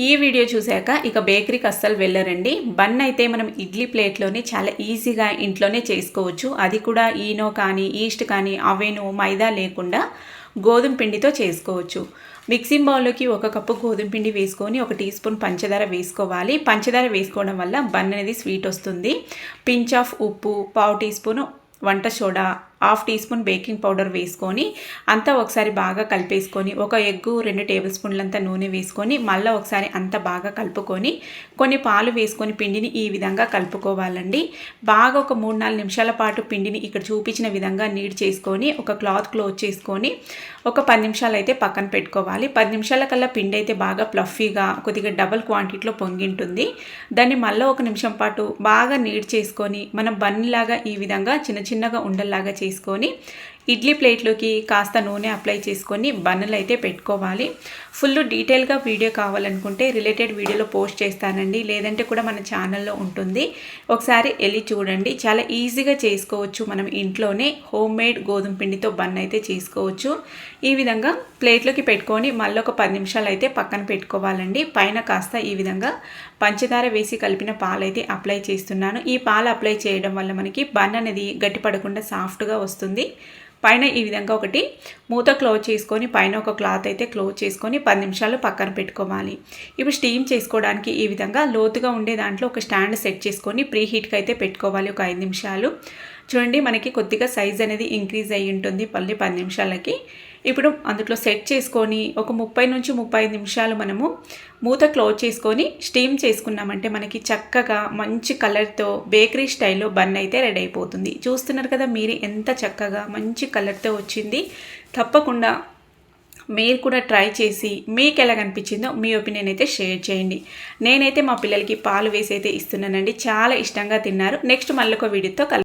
ఈ వీడియో చూశాక ఇక బేకరీకి అస్సలు వెళ్ళరండి. బన్ అయితే మనం ఇడ్లీ ప్లేట్లోనే చాలా ఈజీగా ఇంట్లోనే చేసుకోవచ్చు. అది కూడా ఈనో కానీ ఈస్ట్ కానీ అవేనో మైదా లేకుండా గోధుమ పిండితో చేసుకోవచ్చు. మిక్సింగ్ బౌల్లోకి 1 కప్పు గోధుమ పిండి వేసుకొని 1 టీ స్పూన్ పంచదార వేసుకోవాలి. పంచదార వేసుకోవడం వల్ల బన్ అనేది స్వీట్ వస్తుంది. పించ్ ఆఫ్ ఉప్పు, 1/2 టీ స్పూన్ వంట soda, 1/2 teaspoon baking powder వేసుకొని అంతా ఒకసారి బాగా కలిపేసుకొని 1 ఎగ్గు 2 టేబుల్ స్పూన్లంత నూనె వేసుకొని మళ్ళీ ఒకసారి అంతా బాగా కలుపుకొని కొన్ని పాలు వేసుకొని పిండిని ఈ విధంగా కలుపుకోవాలండి. బాగా ఒక 3-4 నిమిషాల పాటు పిండిని ఇక్కడ చూపించిన విధంగా నీడ్ చేసుకొని ఒక క్లాత్ క్లోజ్ చేసుకొని ఒక 10 నిమిషాలు అయితే పక్కన పెట్టుకోవాలి. 10 నిమిషాల కల్లా పిండి అయితే బాగా ప్లఫీగా కొద్దిగా డబుల్ క్వాంటిటీలో పొంగింటుంది. దాన్ని మళ్ళీ 1 నిమిషం పాటు బాగా నీడ్ చేసుకొని మనం బన్లాగా ఈ విధంగా చిన్నగా ఉండల్లాగా చేసుకొని ఇడ్లీ ప్లేట్లోకి కాస్త నూనె అప్లై చేసుకొని బన్నులు అయితే పెట్టుకోవాలి. ఫుల్ డీటెయిల్గా వీడియో కావాలనుకుంటే రిలేటెడ్ వీడియోలో పోస్ట్ చేస్తానండి, లేదంటే కూడా మన ఛానల్లో ఉంటుంది, ఒకసారి వెళ్ళి చూడండి. చాలా ఈజీగా చేసుకోవచ్చు. మనం ఇంట్లోనే హోమ్ మేడ్ గోధుమ పిండితో బన్ అయితే చేసుకోవచ్చు. ఈ విధంగా ప్లేట్లోకి పెట్టుకొని మళ్ళీ ఒక 10 నిమిషాలు అయితే పక్కన పెట్టుకోవాలండి. పైన కాస్త ఈ విధంగా పంచదార వేసి కలిపిన పాలైతే అప్లై చేస్తున్నాను. ఈ పాలు అప్లై చేయడం వల్ల మనకి బన్ అనేది గట్టిపడకుండా సాఫ్ట్గా వస్తుంది. పైన ఈ విధంగా ఒకటి మూత క్లోజ్ చేసుకొని పైన ఒక క్లాత్ అయితే క్లోజ్ చేసుకొని 10 నిమిషాలు పక్కన పెట్టుకోవాలి. ఇప్పుడు స్టీమ్ చేసుకోవడానికి ఈ విధంగా లోతుగా ఉండే దాంట్లో ఒక స్టాండ్ సెట్ చేసుకొని ప్రీ హీట్కి అయితే పెట్టుకోవాలి ఒక 5 నిమిషాలు. చూడండి, మనకి కొద్దిగా సైజ్ అనేది ఇంక్రీజ్ అయ్యి ఉంటుంది మళ్ళీ 10 నిమిషాలకి. ఇప్పుడు అందులో సెట్ చేసుకొని ఒక 30 నుంచి 35 నిమిషాలు మనము మూత క్లోజ్ చేసుకొని స్టీమ్ చేసుకున్నామంటే మనకి చక్కగా మంచి కలర్తో బేకరీ స్టైల్లో బన్ అయితే రెడీ అయిపోతుంది. చూస్తున్నారు కదా మీరు ఎంత చక్కగా మంచి కలర్తో వచ్చింది. తప్పకుండా మీరు కూడా ట్రై చేసి మీకు ఎలా కనిపించిందో మీ ఒపీనియన్ అయితే షేర్ చేయండి. నేనైతే మా పిల్లలకి పాలు వేసి అయితే ఇస్తున్నానండి, చాలా ఇష్టంగా తిన్నారు. నెక్స్ట్ మళ్ళీ ఒక వీడియోతో